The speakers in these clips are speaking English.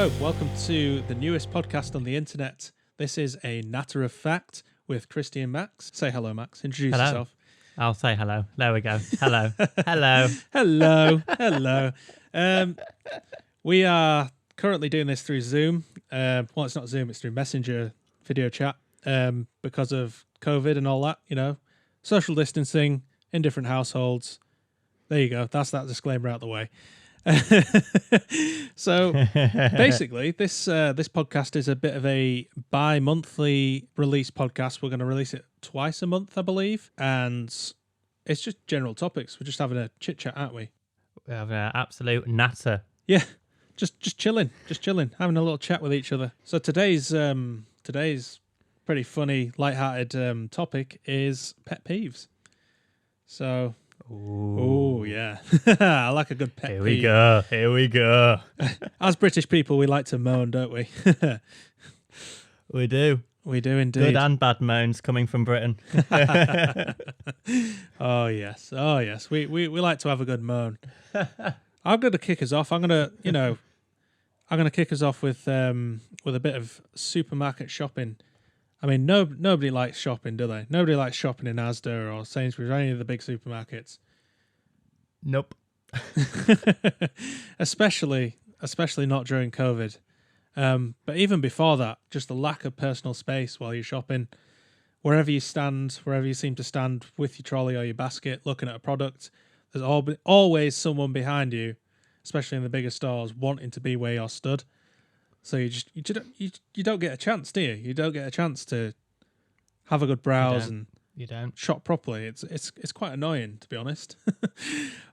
Hello, welcome to the newest podcast on the internet. This is A Natter of Fact with Christy and Max. Say hello, Max. Introduce Hello. yourself. I'll say hello. There we go. Hello. Hello. Hello. We are currently doing this through Zoom. Well, it's not Zoom, it's through Messenger video chat because of COVID and all that, you know. Social distancing in different households. There you go. That's that disclaimer out the way. So basically, this podcast is a bit of a bi-monthly release podcast. We're going to release it twice a month, I believe, and it's just general topics. We're just having a chit chat, aren't we? We have an absolute natter. Yeah, just chilling, having a little chat with each other. So today's pretty funny, light-hearted topic is pet peeves. So. Oh, yeah. I like a good pet peeve. Here we go. As British people, we like to moan, don't we? We do. We do indeed. Good and bad moans coming from Britain. Oh, yes. We like to have a good moan. I'm going to kick us off. I'm going to kick us off with a bit of supermarket shopping. I mean, nobody likes shopping, do they? Nobody likes shopping in Asda or Sainsbury's or any of the big supermarkets. Nope. Especially not during COVID. But even before that, just the lack of personal space while you're shopping. Wherever you seem to stand with your trolley or your basket looking at a product, there's always someone behind you, especially in the bigger stores, wanting to be where you're stood. So you don't get a chance, do you? You don't get a chance to have a good browse and shop properly. It's quite annoying, to be honest.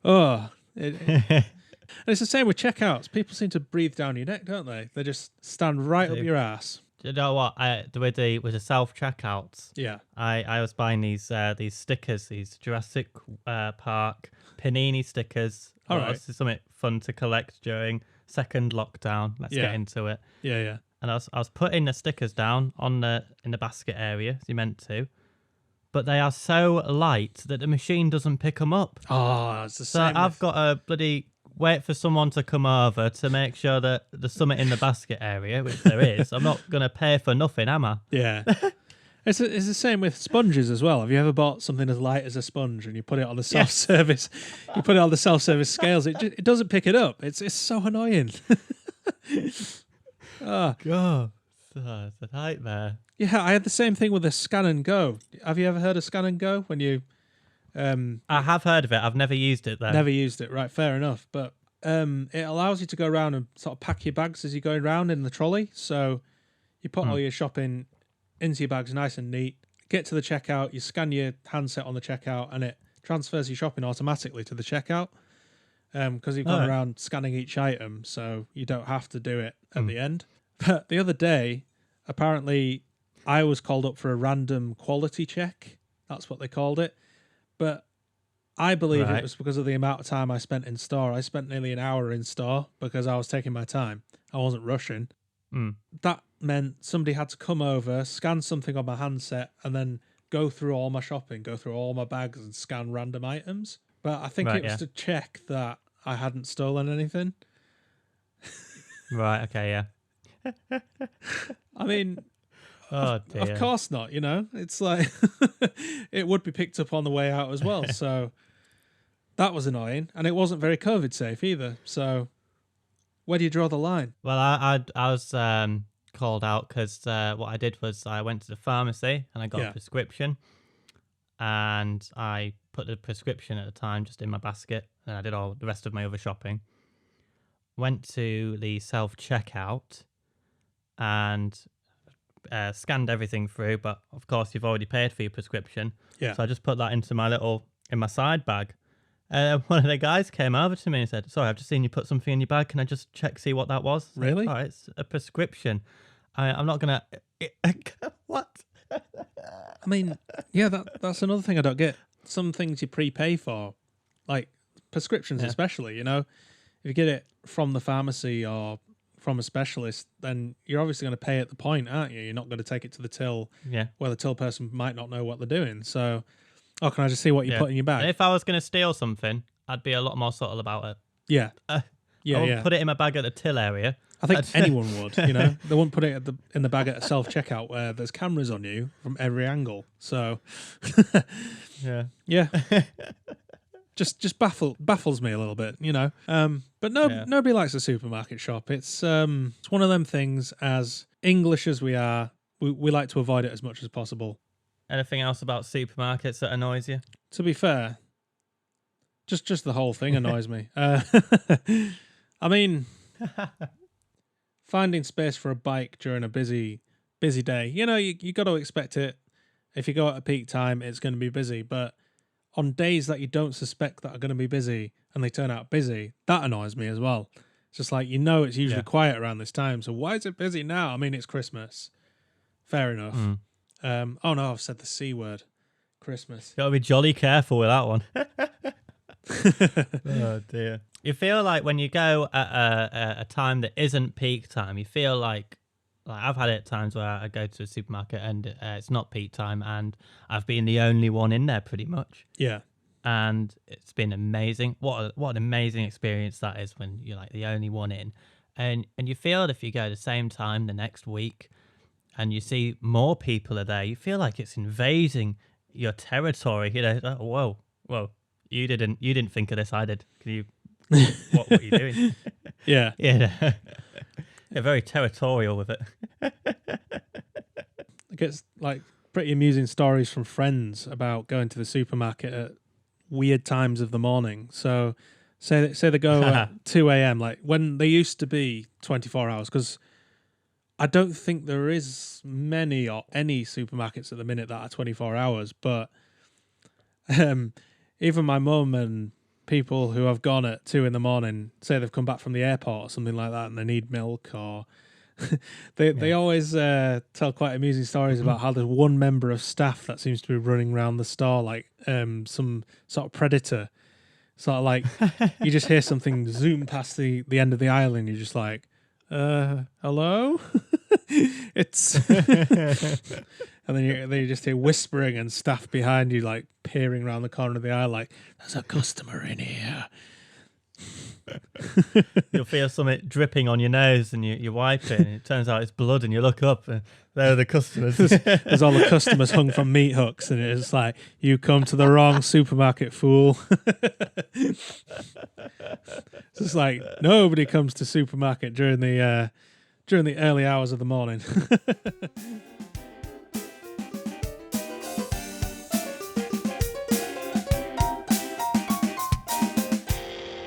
And it's the same with checkouts. People seem to breathe down your neck, don't they? They just stand right up your ass. Do you know what? With the self checkouts, yeah, I was buying these stickers, these Jurassic Park Panini stickers. All right, this is something fun to collect during second lockdown. Let's get into it. Yeah. And I was putting the stickers down in the basket area as you meant to, but they are so light that the machine doesn't pick them up. Oh, it's the same. So I've got to bloody wait for someone to come over to make sure that there's something in the basket area, which there is. I'm not going to pay for nothing, am I? Yeah. It's the same with sponges as well. Have you ever bought something as light as a sponge and you put it on the self-service? Yes. You put it on the self-service scales. It doesn't pick it up. It's so annoying. Oh God, it's a nightmare. Yeah, I had the same thing with the Scan and Go. Have you ever heard of Scan and Go? When you, I have heard of it. I've never used it though. Never used it. Right, fair enough. But it allows you to go around and sort of pack your bags as you're going around in the trolley. So you put all your shopping into your bags nice and neat, get to the checkout, you scan your handset on the checkout and it transfers your shopping automatically to the checkout because you've gone around scanning each item, so you don't have to do it at the end. But the other day, apparently I was called up for a random quality check. That's what they called it. But I believe it was because of the amount of time I spent in store. I spent nearly an hour in store because I was taking my time. I wasn't rushing. That meant somebody had to come over, scan something on my handset, and then go through all my shopping, go through all my bags and scan random items. But I think it was to check that I hadn't stolen anything. Right, okay, yeah. I mean, dear. Of course not, you know? It's like, it would be picked up on the way out as well. So that was annoying. And it wasn't very COVID safe either. So where do you draw the line? Well, I was called out because what I did was I went to the pharmacy and I got a prescription, and I put the prescription at the time just in my basket, and I did all the rest of my other shopping. Went to the self-checkout and scanned everything through, but of course you've already paid for your prescription. Yeah. So I just put that into in my side bag. One of the guys came over to me and said, "Sorry, I've just seen you put something in your bag. Can I just see what that was?" Really? Like, it's a prescription. I'm not going to... What? I mean, yeah, that's another thing I don't get. Some things you prepay for, like prescriptions especially, you know. If you get it from the pharmacy or from a specialist, then you're obviously going to pay at the point, aren't you? You're not going to take it to the till where the till person might not know what they're doing. So, can I just see what you put in your bag? And if I was going to steal something, I'd be a lot more subtle about it. Yeah. I would put it in my bag at the till area. I think anyone would, you know. They wouldn't put it in the bag at a self-checkout where there's cameras on you from every angle. So, yeah. Just baffles me a little bit, you know. But nobody likes a supermarket shop. It's one of them things. As English as we are, we like to avoid it as much as possible. Anything else about supermarkets that annoys you? To be fair, just the whole thing annoys me. I mean, finding space for a bike during a busy day. You know, you got to expect it. If you go at a peak time, it's going to be busy. But on days that you don't suspect that are going to be busy and they turn out busy, that annoys me as well. It's just like, you know, it's usually quiet around this time. So why is it busy now? I mean, it's Christmas. Fair enough. Oh no, I've said the C word. Christmas. Got to be jolly careful with that one. Oh dear. You feel like when you go at a time that isn't peak time, you feel like I've had it at times where I go to a supermarket and it's not peak time and I've been the only one in there pretty much. Yeah. And it's been amazing. What an amazing experience that is when you're like the only one in. And you feel if you go the same time the next week and you see more people are there, you feel like it's invading your territory. You know, like, whoa, you didn't think of this, I did. Can you? What are you doing? Yeah. Yeah. They're very territorial with it. It gets like pretty amusing stories from friends about going to the supermarket at weird times of the morning. So say they go at 2 a.m. like when they used to be 24 hours, because I don't think there is many or any supermarkets at the minute that are 24 hours. But even my mum and people who have gone at 2 a.m, say they've come back from the airport or something like that and they need milk, or they always tell quite amusing stories about how there's one member of staff that seems to be running around the store like some sort of predator. Sort of like you just hear something zoom past the end of the aisle and you're just like, hello? It's and then you just hear whispering and staff behind you like peering around the corner of the aisle like, there's a customer in here. You'll feel something dripping on your nose and you wipe it and it turns out it's blood and you look up and there are the customers. There's all the customers hung from meat hooks and it's like, you come to the wrong supermarket, fool. It's just like nobody comes to supermarket during the early hours of the morning.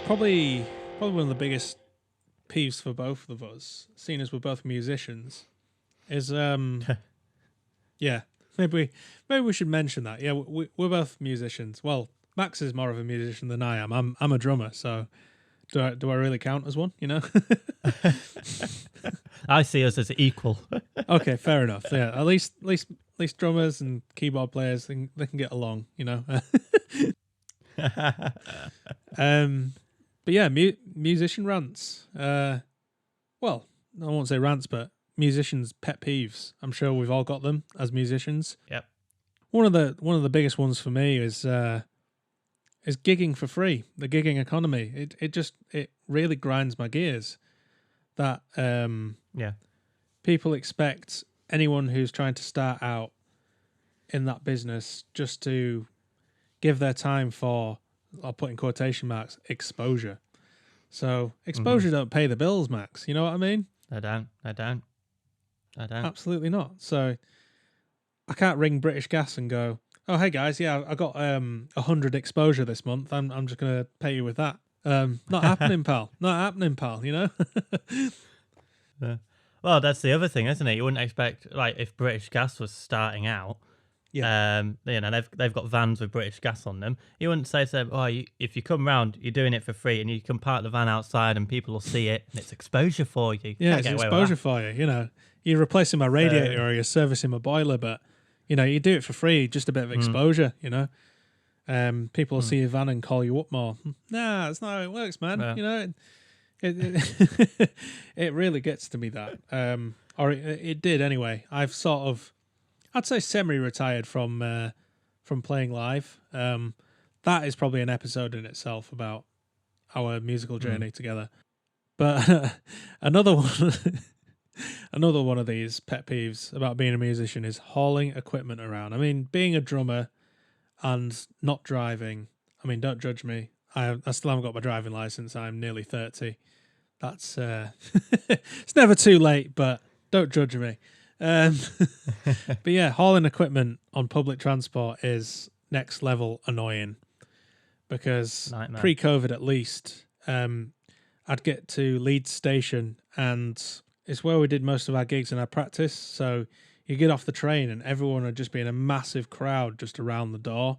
Probably one of the biggest peeves for both of us, seeing as we're both musicians, is yeah, maybe we should mention that. Yeah, we're both musicians. Well, Max is more of a musician than I am. I'm a drummer, so do I really count as one? You know. I see us as equal. Okay, fair enough. Yeah, at least drummers and keyboard players they can get along. You know. But yeah, musician rants. Well, I won't say rants, but musicians' pet peeves. I'm sure we've all got them as musicians. Yep. One of the biggest ones for me is gigging for free. The gigging economy. It really grinds my gears. That people expect anyone who's trying to start out in that business just to give their time for, I'll put in quotation marks, exposure. So exposure don't pay the bills, Max. You know what I mean? I don't. Absolutely not. So I can't ring British Gas and go, oh, hey guys, yeah, I got 100 exposure this month. I'm just going to pay you with that. Not happening, pal. Not happening, pal, you know? Well, that's the other thing, isn't it? You wouldn't expect, like, if British Gas was starting out, you know, they've got vans with British Gas on them. You wouldn't say to them, oh, if you come round, you're doing it for free, and you can park the van outside, and people will see it, and it's exposure for you. Yeah, it's exposure for you. You know, you're replacing my radiator or you're servicing my boiler, but you know, you do it for free, just a bit of exposure. You know, people will see your van and call you up more. Nah, that's not how it works, man. Yeah. You know, it really gets to me that, or it did anyway. I'd say semi-retired from playing live. That is probably an episode in itself about our musical journey together. But another one, another one of these pet peeves about being a musician is hauling equipment around. I mean, being a drummer and not driving. I mean, don't judge me. I still haven't got my driving license. I'm nearly 30. That's it's never too late, but don't judge me. But yeah, hauling equipment on public transport is next level annoying because Nightmare. pre-COVID at least, I'd get to Leeds Station and it's where we did most of our gigs and our practice. So you get off the train and everyone would just be in a massive crowd just around the door.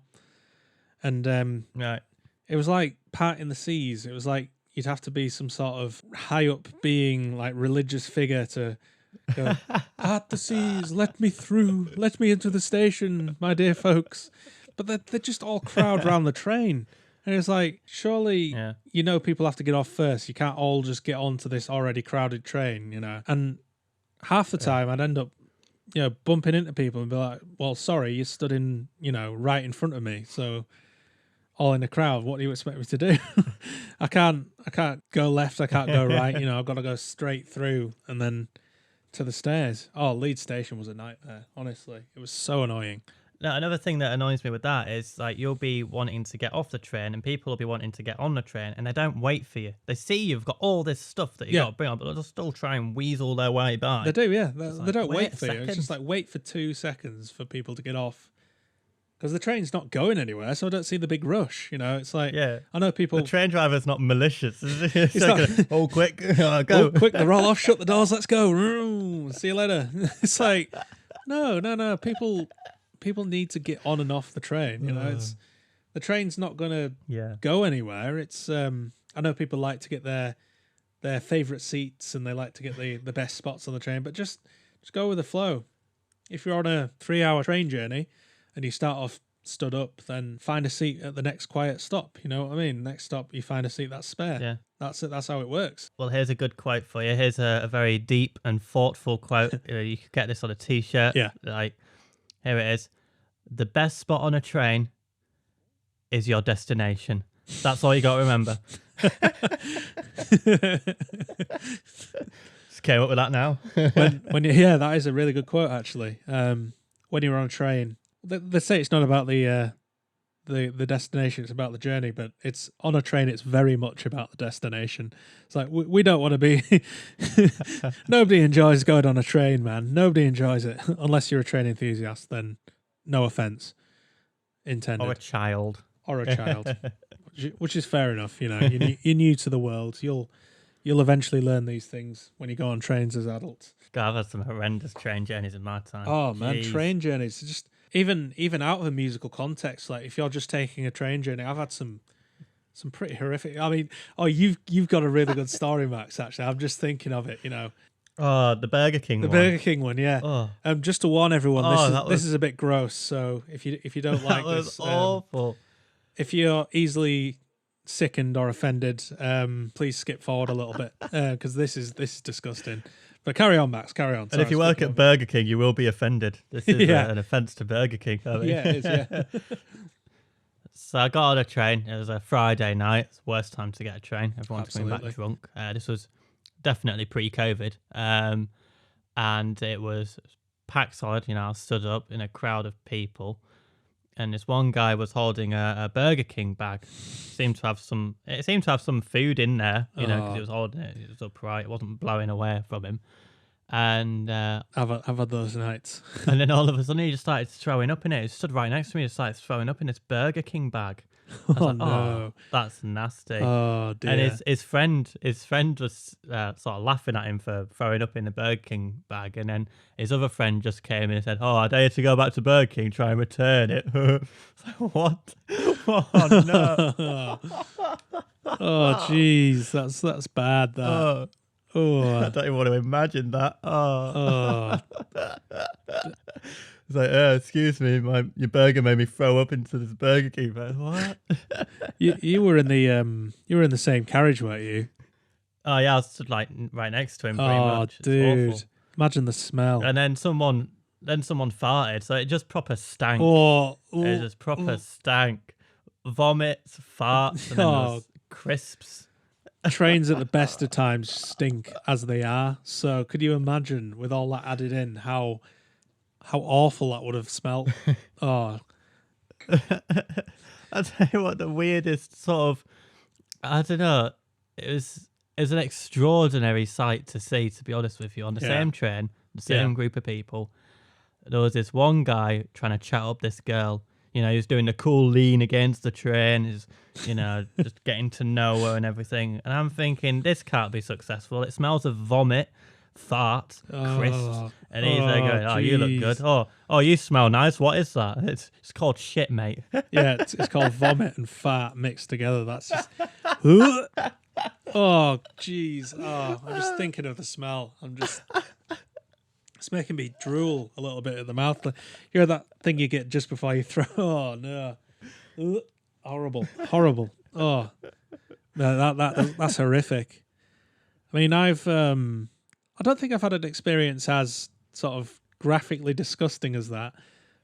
And Right. it was like parting the seas. It was like you'd have to be some sort of high up being, like religious figure to go, part the seas, let me through, let me into the station, my dear folks. But they just all crowd round the train. And it's like, surely, you know, people have to get off first. You can't all just get onto this already crowded train, you know. And half the time I'd end up, you know, bumping into people and be like, well, sorry, you stood in, you know, right in front of me. So all in the crowd, what do you expect me to do? I can't go left, I can't go right, you know, I've got to go straight through and then to the stairs. Oh, Leeds Station was a nightmare, honestly. It was so annoying. Now, another thing that annoys me with that is like you'll be wanting to get off the train and people will be wanting to get on the train and they don't wait for you. They see you've got all this stuff that you got to bring on, but they'll still try and weasel their way by. They do, yeah. They don't wait for second. you. It's just like wait for 2 seconds for people to get off. Because the train's not going anywhere, so I don't see the big rush. You know, it's like, I know people. The train driver's not malicious. It's like, oh, quick, go. Oh, quick, the roll off, shut the doors, let's go. See you later. It's like, no. People need to get on and off the train. You know, it's the train's not going to go anywhere. It's I know people like to get their favourite seats and they like to get the best spots on the train, but just go with the flow. If you're on a 3-hour train journey and you start off stood up, then find a seat at the next quiet stop. You know what I mean? Next stop, you find a seat that's spare. Yeah. That's it. That's how it works. Well, here's a good quote for you. Here's a very deep and thoughtful quote. You could get this on a t-shirt. Yeah. Like, here it is. The best spot on a train is your destination. That's all you got to remember. Just came up with that now. That is a really good quote, actually. When you're on a train, they say it's not about the destination, it's about the journey, but it's on a train, it's very much about the destination. It's like, we don't want to be... Nobody enjoys going on a train, man. Nobody enjoys it. Unless you're a train enthusiast, then no offence intended. Or a child. Which is fair enough. You know, you're new to the world. You'll eventually learn these things when you go on trains as adults. God, I've had some horrendous train journeys in my time. Oh man, train journeys. Just even out of a musical context, like if you're just taking a train journey, I've had some pretty horrific. I mean, you've got a really good story, Max. Actually, I'm just thinking of it. You know. Oh, the Burger King one. The Burger King one, yeah. Oh. Just to warn everyone, this is a bit gross. So if you don't like that was this, awful. If you're easily sickened or offended, please skip forward a little bit because this is disgusting. But carry on, Max. Carry on. And if you work at Burger King, you will be offended. This is an offence to Burger King. I mean. Yeah, it is. Yeah. So I got on a train. It was a Friday night. It's the worst time to get a train. Everyone's coming back drunk. This was definitely pre-COVID, and it was packed solid. You know, I stood up in a crowd of people, and this one guy was holding a Burger King bag. It seemed to have some food in there, you know, because he was holding it. It was upright. It wasn't blowing away from him. And I've had those nights. And then all of a sudden he just started throwing up in it. He stood right next to me. He started throwing up in this Burger King bag. No, that's nasty. Oh dear. And his friend was sort of laughing at him for throwing up in the Burger King bag, and then his other friend just came in and said, "Oh, I dare you to go back to Burger King, try and return it." It's like, what? Oh no! Oh jeez, that's bad. That. I don't even want to imagine that. It's like, excuse me, your burger made me throw up into this Burger King. What? you were in the same carriage, weren't you? Oh yeah, I was stood like right next to him. Pretty much. Dude, awful. Imagine the smell. And then someone farted, so it just proper stank. It just proper stank. Vomits, farts, and then there was crisps. trains at the best of times stink as they are. So could you imagine with all that added in how awful that would have smelt? Oh, I'll tell you what, the weirdest sort of, I don't know, it was an extraordinary sight to see, to be honest with you, on the same train, the same group of people. There was this one guy trying to chat up this girl. You know, he was doing the cool lean against the train. He's, you know, just getting to know her and everything. And I'm thinking, this can't be successful. It smells of vomit, fart, crisps. And he's there going, oh, you look good. Oh, you smell nice. What is that? It's called shit, mate. Yeah, it's called vomit and fart mixed together. That's just... Oh, jeez. Oh, I'm just thinking of the smell. It's making me drool a little bit at the mouth. You know that thing you get just before you throw? Oh, no. Horrible. Oh, no, that's horrific. I mean, I don't think I've had an experience as sort of graphically disgusting as that.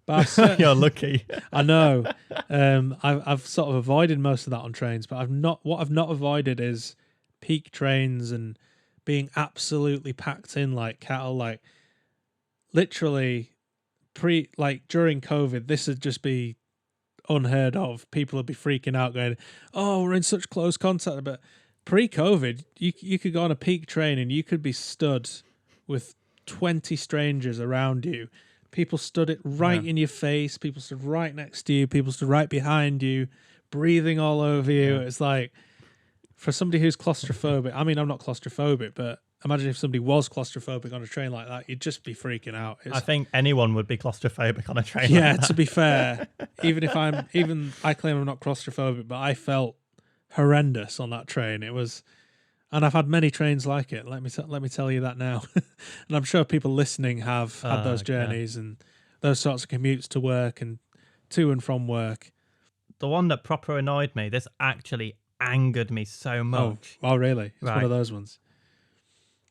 But you're lucky. I know. I've sort of avoided most of that on trains, but what I've not avoided is peak trains and being absolutely packed in like cattle. Like literally during COVID, this would just be unheard of. People would be freaking out going, oh, we're in such close contact. But pre-COVID, you could go on a peak train and you could be stood with 20 strangers around you. People stood it right in your face. People stood right next to you. People stood right behind you, breathing all over you. It's like, for somebody who's claustrophobic, I mean, I'm not claustrophobic, but imagine if somebody was claustrophobic on a train like that, you'd just be freaking out. I think anyone would be claustrophobic on a train yeah, like that. To be fair, I claim I'm not claustrophobic, but I felt horrendous on that train. It was... And I've had many trains like it. Let me tell you that now. And I'm sure people listening have had those journeys and those sorts of commutes to work and to and from work. The one that proper annoyed me, this actually angered me so much. Oh really? It's one of those ones.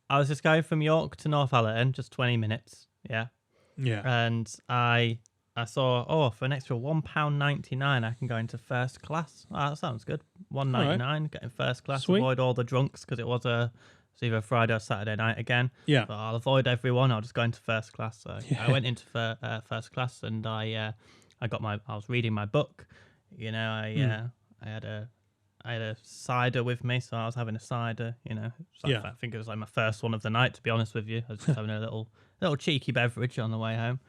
I was just going from York to Northallerton, just 20 minutes. Yeah. Yeah. And I saw, for an extra £1.99, I can go into first class. Oh, that sounds good. £1.99, get in first class. Sweet. Avoid all the drunks because it was either a Friday or Saturday night again. Yeah. But I'll avoid everyone. I'll just go into first class. So I went into first class and I was reading my book. You know, I had a cider with me, so I was having a cider. You know, I think it was like my first one of the night. To be honest with you, I was just having a little cheeky beverage on the way home.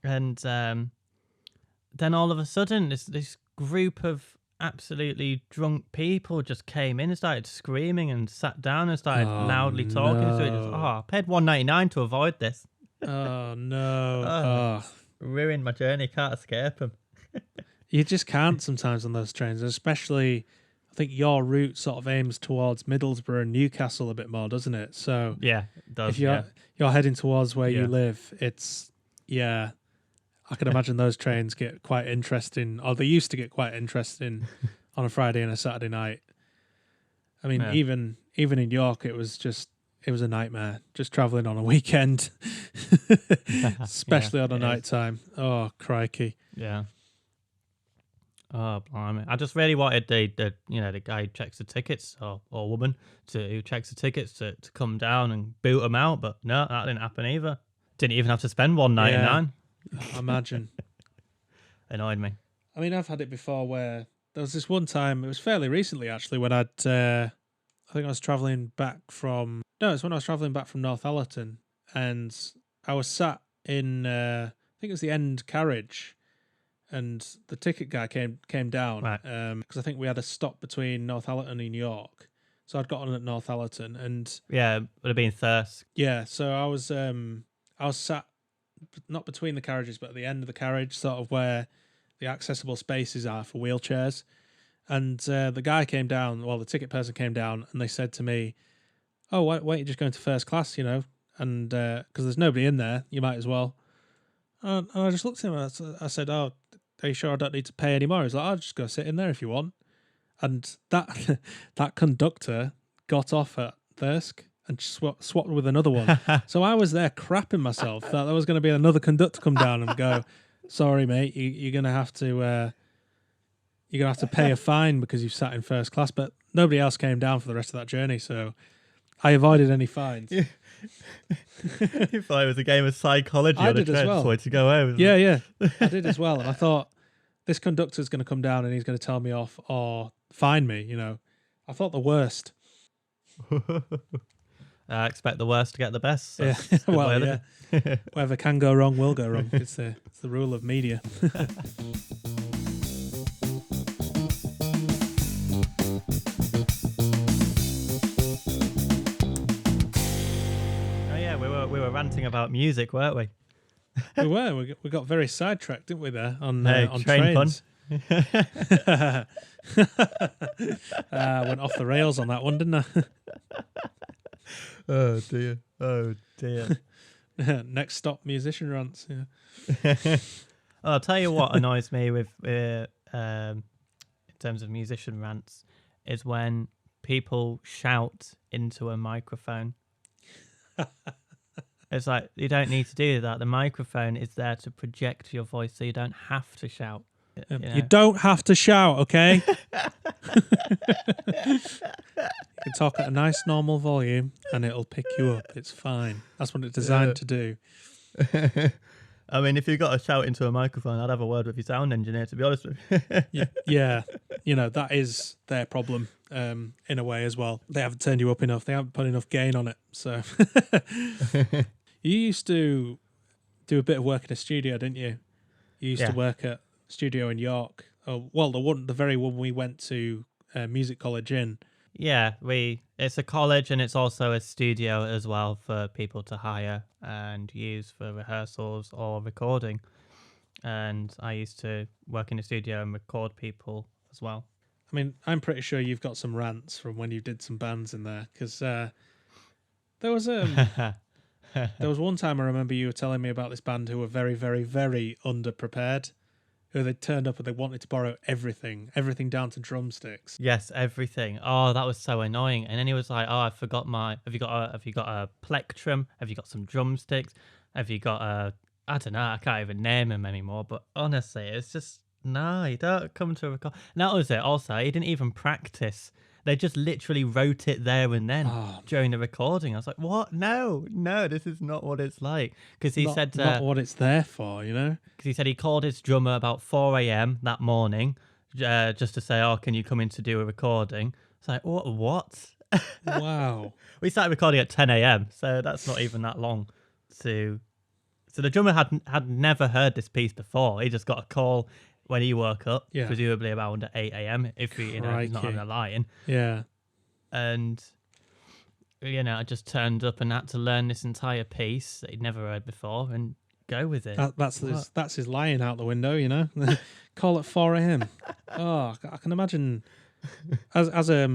And then all of a sudden, this group of absolutely drunk people just came in and started screaming and sat down and started loudly talking. So it just, I paid $1.99 to avoid this. Oh no! Ruined my journey. Can't escape them. You just can't sometimes on those trains, especially. I think your route sort of aims towards Middlesbrough and Newcastle a bit more, doesn't it? So yeah, it does. If you're heading towards where you live, it's... Yeah, I can imagine those trains get quite interesting, or they used to get quite interesting on a Friday and a Saturday night. I mean, even in York, it was a nightmare just travelling on a weekend, especially on a night time. Oh, crikey! Yeah. Oh, blimey! I just really wanted the guy who checks the tickets or woman who checks the tickets to come down and boot them out, but no, that didn't happen either. Didn't even have to spend $1.99. Yeah, imagine. Annoyed me. I mean, I've had it before where there was this one time, it was fairly recently actually, when I think I was travelling back from... No, it's when I was travelling back from Northallerton, and I was sat in, I think it was the end carriage, and the ticket guy came down, because I think we had a stop between Northallerton and York. So I'd got on at Northallerton, and... Yeah, it would have been Thirsk. Yeah, so I was sat not between the carriages, but at the end of the carriage, sort of where the accessible spaces are for wheelchairs. And the guy came down, the ticket person came down, and they said to me, "Oh, why don't you just go into first class, you know? And because there's nobody in there, you might as well." And I just looked at him and I said, "Oh, are you sure I don't need to pay anymore?" He's like, "I'll just go sit in there if you want." And that conductor got off at Thirsk and swapped with another one. So I was there crapping myself that there was going to be another conductor come down and go, "Sorry, mate, you're going to have to you're going to have to pay a fine because you've sat in first class. But nobody else came down for the rest of that journey, so I avoided any fines. You thought it was a game of psychology I on a did as train, well. just wanted to go home. Yeah, I did as well. And I thought, this conductor's going to come down and he's going to tell me off or fine me, you know. I thought the worst. I expect the worst to get the best. So Yeah, it's a good way well, of yeah. living. Whatever can go wrong will go wrong. It's the rule of media. Oh yeah, we were ranting about music, weren't we? We were. We got very sidetracked, didn't we? There on train trains. Went off the rails on that one, didn't I? Oh dear. Oh dear. Next stop, musician rants. Yeah. I'll tell you what annoys me with in terms of musician rants is when people shout into a microphone. It's like, you don't need to do that. The microphone is there to project your voice, so you don't have to shout. You know? You don't have to shout, okay? You can talk at a nice normal volume and it'll pick you up. It's fine. That's what it's designed to do. I mean, if you got to shout into a microphone, I'd have a word with your sound engineer, to be honest with you. Yeah. You know, that is their problem in a way as well. They haven't turned you up enough. They haven't put enough gain on it. So you used to do a bit of work in a studio, didn't you? You used to work at a studio in York. Oh, well, the very one we went to music college in. Yeah, it's a college and it's also a studio as well for people to hire and use for rehearsals or recording. And I used to work in a studio and record people as well. I mean, I'm pretty sure you've got some rants from when you did some bands in there, because there was one time I remember you were telling me about this band who were very, very, very underprepared, who they turned up and they wanted to borrow everything down to drumsticks. Yes, everything. Oh, that was so annoying. And then he was like, "Oh, I forgot have you got a plectrum? Have you got some drumsticks? Have you got I don't know, I can't even name them anymore." But honestly, it's just, no, you don't come to a record. And that was it. Also, he didn't even practice. They just literally wrote it there and then during the recording. I was like, what? No, this is not what it's like. Because he said... not what it's there for, you know? Because he said he called his drummer about 4 a.m. that morning just to say, "Oh, can you come in to do a recording?" It's like, what? Wow. We started recording at 10 a.m., so that's not even that long. So the drummer had never heard this piece before. He just got a call when he woke up, presumably around 8 a.m. if he's not having a lie-in. Yeah. And, I just turned up and had to learn this entire piece that he'd never heard before and go with it. That's his lying out the window, you know? Call at 4 a.m. Oh, I can imagine, as a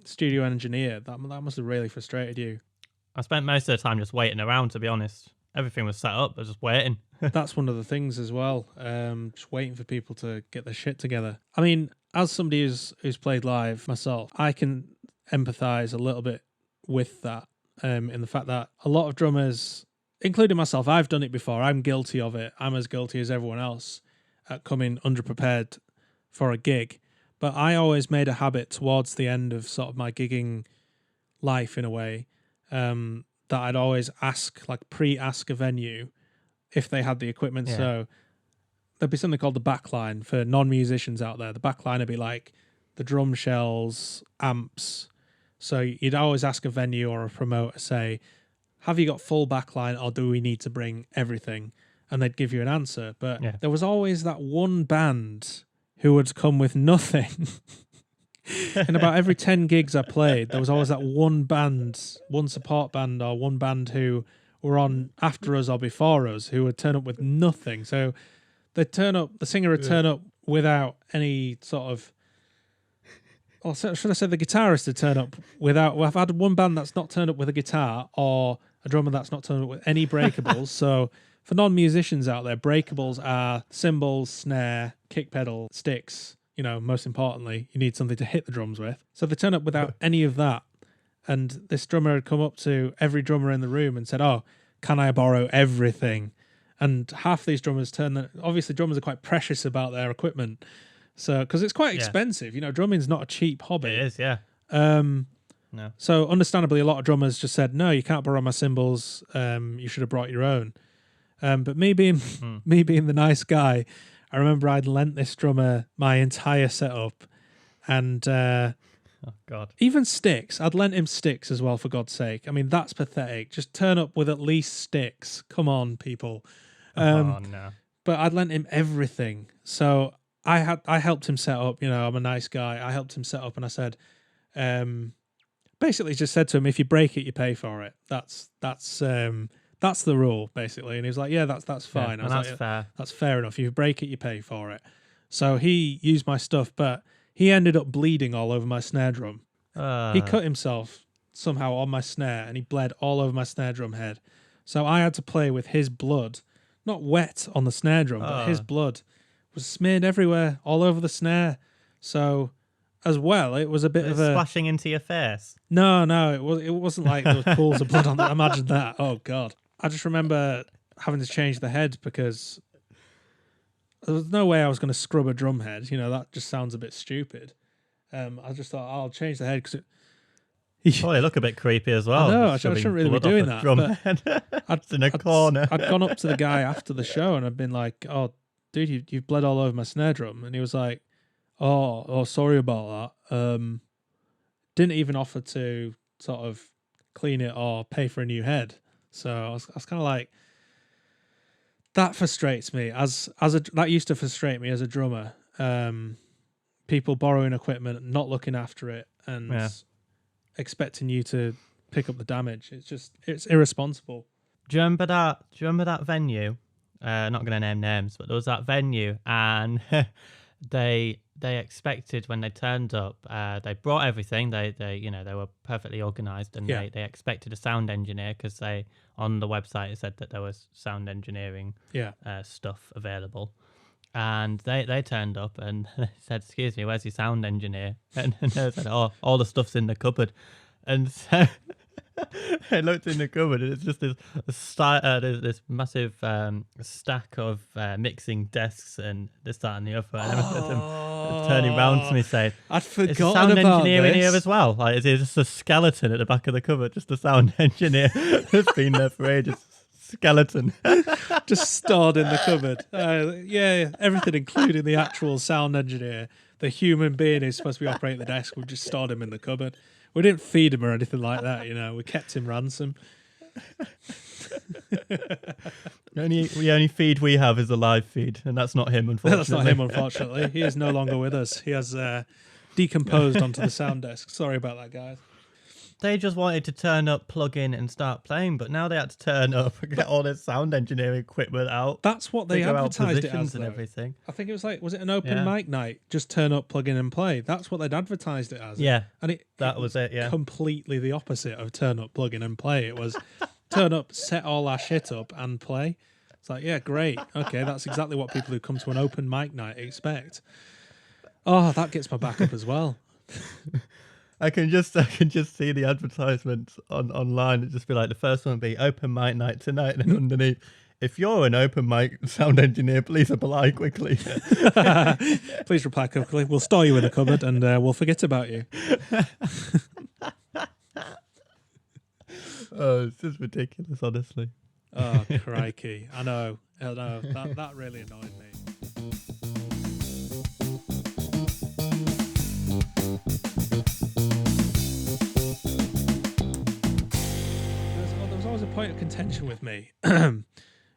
studio engineer, that must have really frustrated you. I spent most of the time just waiting around, to be honest. Everything was set up, I was just waiting. That's one of the things as well. Just waiting for people to get their shit together. I mean, as somebody who's played live myself, I can empathise a little bit with that. In the fact that a lot of drummers, including myself, I've done it before. I'm guilty of it. I'm as guilty as everyone else at coming underprepared for a gig. But I always made a habit towards the end of sort of my gigging life, in a way, that I'd always pre-ask a venue if they had the equipment. Yeah. So there'd be something called the backline for non-musicians out there. The backline would be like the drum shells, amps. So you'd always ask a venue or a promoter, say, "Have you got full backline or do we need to bring everything?" And they'd give you an answer. But there was always that one band who would come with nothing. In about every 10 gigs I played, there was always that one band, one support band or one band who were on after us or before us who would turn up with nothing. So they'd turn up, the singer would turn up without any sort of, or should I say the guitarist would turn up without, well, I've had one band that's not turned up with a guitar or a drummer that's not turned up with any breakables. So for non-musicians out there, breakables are cymbals, snare, kick pedal, sticks. Most importantly, you need something to hit the drums with. So they turn up without any of that. And this drummer had come up to every drummer in the room and said, "Oh, can I borrow everything?" And half these drummers obviously drummers are quite precious about their equipment. So, because it's quite expensive, drumming's not a cheap hobby. It is, yeah. No. So, understandably, a lot of drummers just said, "No, you can't borrow my cymbals. You should have brought your own." But me being the nice guy, I remember I'd lent this drummer my entire setup, and oh God, even sticks. I'd lent him sticks as well, for God's sake. I mean, that's pathetic. Just turn up with at least sticks. Come on, people. Oh no. But I'd lent him everything. So I helped him set up. I'm a nice guy. I helped him set up, and I said, basically just said to him, if you break it, you pay for it. That's the rule, basically. And he was like, yeah, that's fine. Yeah, and that's fair. That's fair enough. If you break it, you pay for it. So he used my stuff, but he ended up bleeding all over my snare drum. He cut himself somehow on my snare, and he bled all over my snare drum head. So I had to play with his blood, not wet on the snare drum, but his blood was smeared everywhere, all over the snare. So as well, it was a bit of a splashing into your face. No, it wasn't like there was pools of blood on that. Imagine that. Oh God. I just remember having to change the head because there was no way I was going to scrub a drum head. That just sounds a bit stupid. I just thought I'll change the head because Probably look a bit creepy as well. I know, I shouldn't really be doing that. I'd in a corner. I'd gone up to the guy after the show and I'd been like, "Oh, dude, you've bled all over my snare drum," and he was like, "Oh, sorry about that." Didn't even offer to sort of clean it or pay for a new head. So I was kind of like, that frustrates me. That used to frustrate me as a drummer. People borrowing equipment, not looking after it, and expecting you to pick up the damage. It's irresponsible. Do you remember that venue? Not going to name names, but there was that venue, and they expected when they turned up, they brought everything. They were perfectly organised, and they expected a sound engineer because they on the website it said that there was sound engineering stuff available. And they turned up and they said, "Excuse me, where's your sound engineer?" And they said, "Oh, all the stuff's in the cupboard." And so I looked in the cupboard and it's just this massive stack of mixing desks and this, that, and the other. And I remember them turning round to me saying, "I'd forgotten is the sound about engineer this in here as well? Like, is it just a skeleton at the back of the cupboard? Just a sound engineer that's been there for ages." Skeleton just stored in the cupboard. Everything including the actual sound engineer, the human being who's supposed to be operating the desk. We just stored him in the cupboard. We didn't feed him or anything like that. We kept him ransom. The only feed we have is a live feed, and that's not him, unfortunately. That's not him, unfortunately. He is no longer with us. He has decomposed onto the sound desk. Sorry about that, guys. They just wanted to turn up, plug in, and start playing, but now they had to turn up and get all their sound engineering equipment out. That's what they advertised it as, and everything. I think it was was it an open mic night? Just turn up, plug in, and play. That's what they'd advertised it as. Yeah, and that was it. Yeah, completely the opposite of turn up, plug in, and play. It was turn up, set all our shit up, and play. It's like, yeah, great, okay, that's exactly what people who come to an open mic night expect. Oh, that gets my back up as well. I can just see the advertisements online. It'd just be like, the first one would be open mic night tonight, and then underneath, if you're an open mic sound engineer, please apply quickly. Please reply quickly. We'll store you in a cupboard and we'll forget about you. Oh, it's just ridiculous, honestly. Oh, crikey. I know. That really annoyed me. A point of contention with me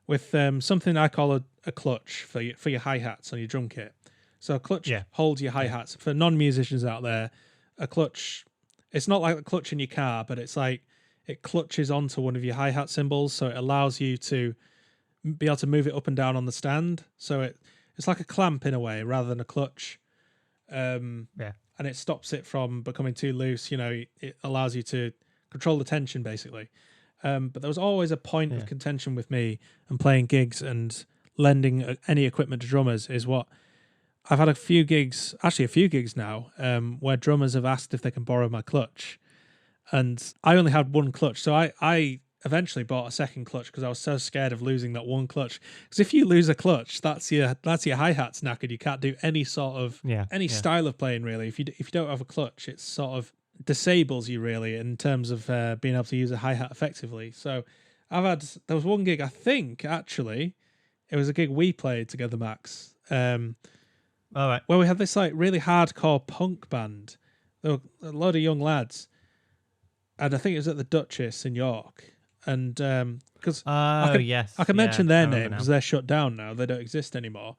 with something I call a clutch for your hi-hats on your drum kit. So a clutch holds your hi-hats. For non-musicians out there, a clutch, it's not like the clutch in your car, but it's like it clutches onto one of your hi-hat cymbals, so it allows you to be able to move it up and down on the stand. So it's like a clamp in a way rather than a clutch. And it stops it from becoming too loose. It allows you to control the tension basically. But there was always a point of contention with me and playing gigs and lending any equipment to drummers is what I've had a few gigs now, where drummers have asked if they can borrow my clutch. And I only had one clutch. So I eventually bought a second clutch because I was so scared of losing that one clutch. Because if you lose a clutch, that's your hi-hat's knackered. You can't do any sort of style of playing really. If you don't have a clutch, it sort of disables you really in terms of being able to use a hi-hat effectively. So there was one gig, I think actually it was a gig we played together, Max. All right. Where we had this like really hardcore punk band. There were a load of young lads, and I think it was at the Duchess in York. And because I can mention their name because they're shut down now; they don't exist anymore.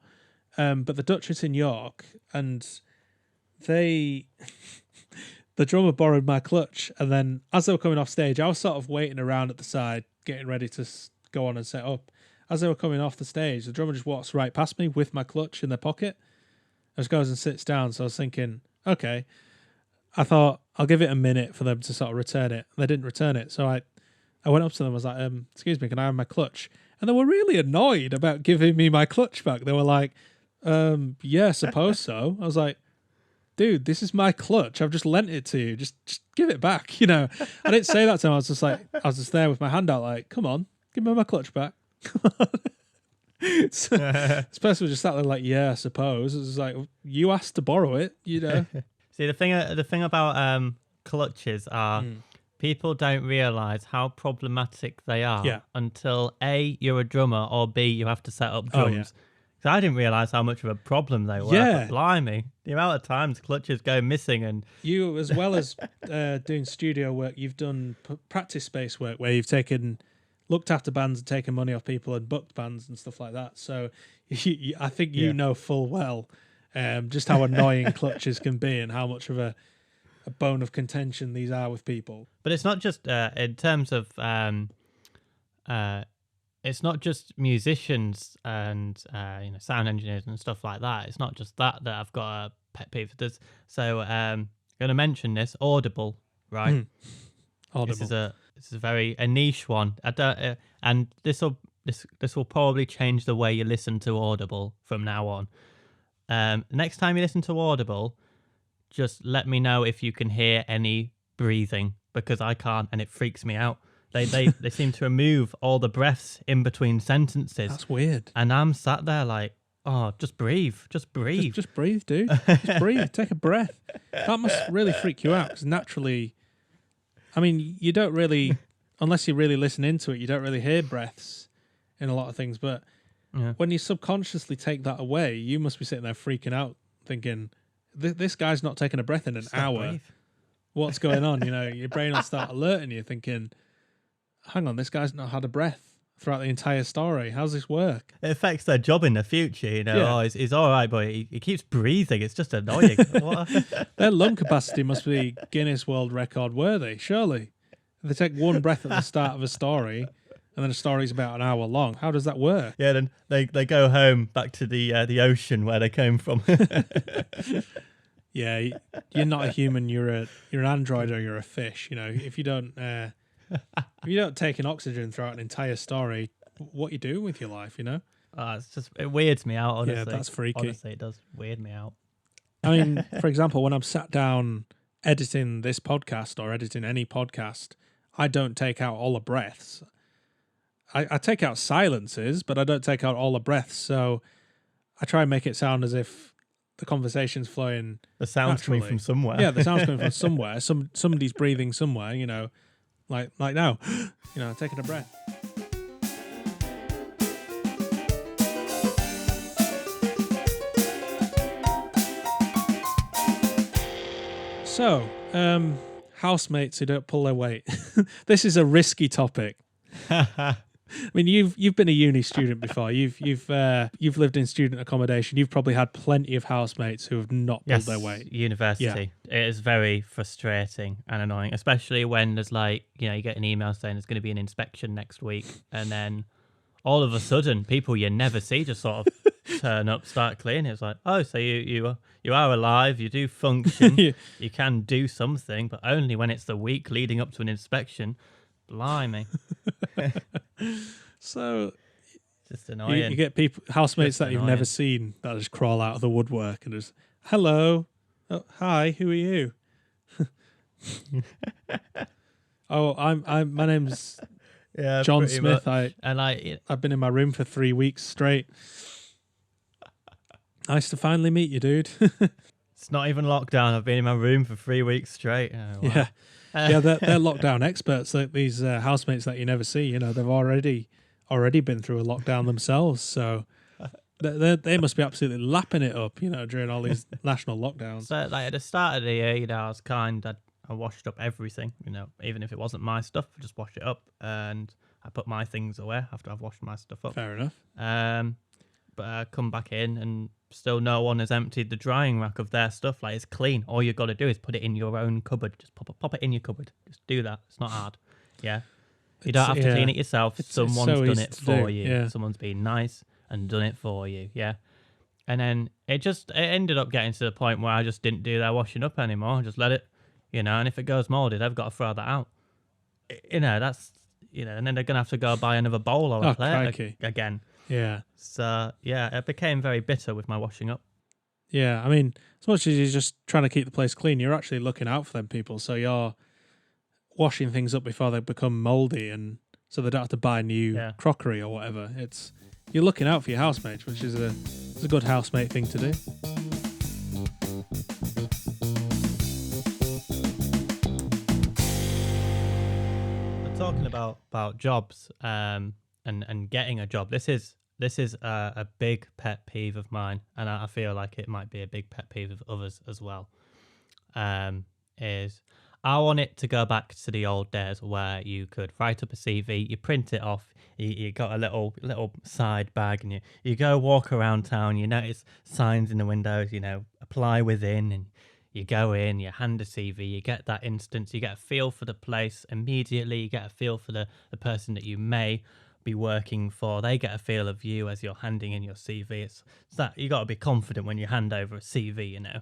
But the Duchess in York, and the drummer borrowed my clutch, and then as they were coming off stage, I was sort of waiting around at the side, getting ready to go on and set up. As they were coming off the stage, the drummer just walks right past me with my clutch in their pocket. Just goes and sits down. So I was thinking, okay. I thought I'll give it a minute for them to sort of return it. They didn't return it, so I went up to them. I was like, "Excuse me, can I have my clutch?" And they were really annoyed about giving me my clutch back. They were like, "Yeah, suppose so." I was like, "Dude, this is my clutch. I've just lent it to you. Just give it back." You know, I didn't say that to them. I was just there with my hand out, like, "Come on, give me my clutch back." So, this person was just sat there like, "Yeah, I suppose." It was like, you asked to borrow it, you know. See, the thing about clutches are people don't realise how problematic they are until A, you're a drummer, or B, you have to set up drums. So I didn't realise how much of a problem they were. Yeah. But blimey, the amount of times clutches go missing. And you, as well as doing studio work, you've done practice space work where you've looked after bands and taken money off people and booked bands and stuff like that. So I think you know full well just how annoying clutches can be and how much of a bone of contention these are with people. But it's not just in terms of it's not just musicians and sound engineers and stuff like that. It's not just that I've got a pet peeve. I'm going to mention this audible, right? Audible. This is a niche one. And this will probably change the way you listen to Audible from now on. Next time you listen to Audible, just let me know if you can hear any breathing, because I can't, and it freaks me out. They seem to remove all the breaths in between sentences. That's weird. And I'm sat there like, oh, just breathe. Just breathe. Just breathe, dude. Just breathe. Take a breath. That must really freak you out, because naturally, I mean, you don't really, unless you really listen into it, you don't really hear breaths in a lot of things. But when you subconsciously take that away, you must be sitting there freaking out, thinking, this guy's not taking a breath in an hour. Breathe. What's going on? Your brain will start alerting you, thinking, hang on, this guy's not had a breath throughout the entire story. How's this work? It affects their job in the future, Oh, he's all right, but he keeps breathing. It's just annoying. Their lung capacity must be Guinness World Record worthy, surely. If they take one breath at the start of a story, and then the story's about an hour long, how does that work? Yeah, then they go home back to the ocean where they came from. Yeah, you're not a human. You're an android or you're a fish. If you don't take in oxygen throughout an entire story, what you doing with your life? It weirds me out. Honestly, yeah, that's freaky. Honestly, it does weird me out. I mean, for example, when I'm sat down editing this podcast or editing any podcast, I don't take out all the breaths. I take out silences, but I don't take out all the breaths. So I try and make it sound as if the conversation's flowing. The sound's naturally. coming from somewhere. Yeah, the sound's coming from somewhere. Somebody's breathing somewhere. Like now, taking a breath. So, housemates who don't pull their weight. This is a risky topic. I mean, you've been a uni student before. You've lived in student accommodation. You've probably had plenty of housemates who have not pulled their weight. University. Yeah. It is very frustrating and annoying, especially when there's you get an email saying there's going to be an inspection next week, and then all of a sudden people you never see just sort of turn up, start cleaning. It's like, oh, so you are alive, you do function, you can do something, but only when it's the week leading up to an inspection. Blimey. So just annoying. You get housemates that you've never seen that just crawl out of the woodwork and just, hello, oh, hi, who are you? Oh, my name's Yeah, John pretty Smith. much. And I've been in my room for 3 weeks straight. Nice to finally meet you, dude. it's not even lockdown. I've been in my room for 3 weeks straight. Oh, wow. Yeah. Yeah, they're lockdown experts. Like these housemates that you never see. You know, they've already been through a lockdown themselves. So they must be absolutely lapping it up. You know, during all these national lockdowns. So, like at the start of the year, you know, I washed up everything. You know, even if it wasn't my stuff, I just washed it up and I put my things away after I've washed my stuff up. Fair enough. But I come back in and still no one has emptied the drying rack of their stuff. Like, it's clean. All you've got to do is put it in your own cupboard. Just pop it in your cupboard. Just do that. It's not hard. Yeah. You don't have to clean it yourself. Someone's so done it for you. Yeah. Someone's been nice and done it for you. Yeah. And then it ended up getting to the point where I just didn't do their washing up anymore. I just let it, you know, and if it goes mouldy, they've got to throw that out. You know, that's, you know, and then they're going to have to go buy another bowl or a plate again. Yeah. So, yeah, it became very bitter with my washing up. Yeah, I mean, as much as you're just trying to keep the place clean, you're actually looking out for them people. So you're washing things up before they become mouldy, and so they don't have to buy new crockery or whatever. You're looking out for your housemates, which is a good housemate thing to do. We're talking about jobs and getting a job. This is a big pet peeve of mine, and I feel like it might be a big pet peeve of others as well. Is I want it to go back to the old days where you could write up a CV, you print it off, you got a little side bag, and you go walk around town, you notice signs in the windows, you know, apply within, and you go in, you hand a CV, you get that instance, you get a feel for the place immediately, you get a feel for the person that you may be working for. They get a feel of you as you're handing in your CV. It's that you got to be confident when you hand over a CV, you know.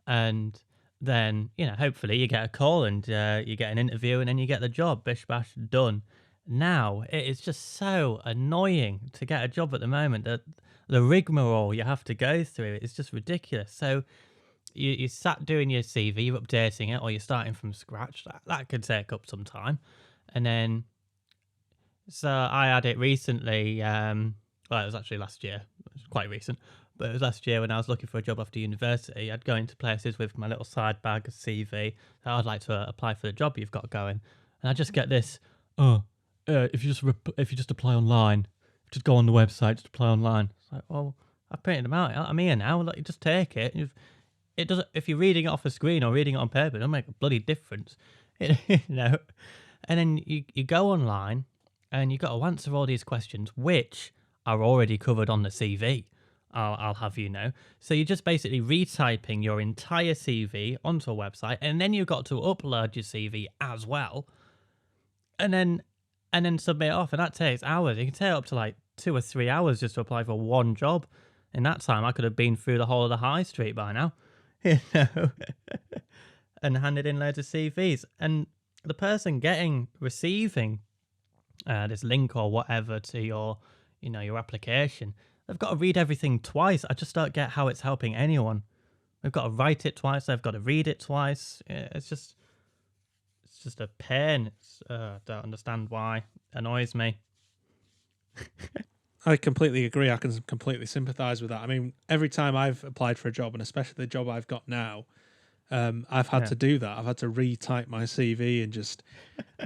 And then, you know, hopefully you get a call and you get an interview and then you get the job. Bish bash, done. Now it is just so annoying to get a job at the moment. The rigmarole you have to go through is just ridiculous. So you sat doing your CV, you're updating it, or you're starting from scratch. That could take up some time. And then so I had it recently. Well, it was actually last year. It was quite recent. But it was last year when I was looking for a job after university. I'd go into places with my little side bag of CV. So I'd like to apply for the job you've got going. And I just get this, if you just apply online, just go on the website, just apply online. It's like, well, I've printed them out. I'm here now. Like, you just take it. It doesn't. If you're reading it off a screen or reading it on paper, it doesn't make a bloody difference. You know. And then you go online and you've got to answer all these questions, which are already covered on the CV. I'll have you know. So you're just basically retyping your entire CV onto a website, and then you've got to upload your CV as well, and then submit it off, and that takes hours. It can take up to like 2 or 3 hours just to apply for one job. In that time, I could have been through the whole of the high street by now, you know, and handed in loads of CVs. And the person receiving this link or whatever to your application, they've got to read everything twice. I just don't get how it's helping anyone. They've got to write it twice. They've got to read it twice. It's just a pain. I don't understand why. It annoys me. I completely agree. I can completely sympathise with that. I mean, every time I've applied for a job, and especially the job I've got now, I've had to do that. I've had to retype my CV and just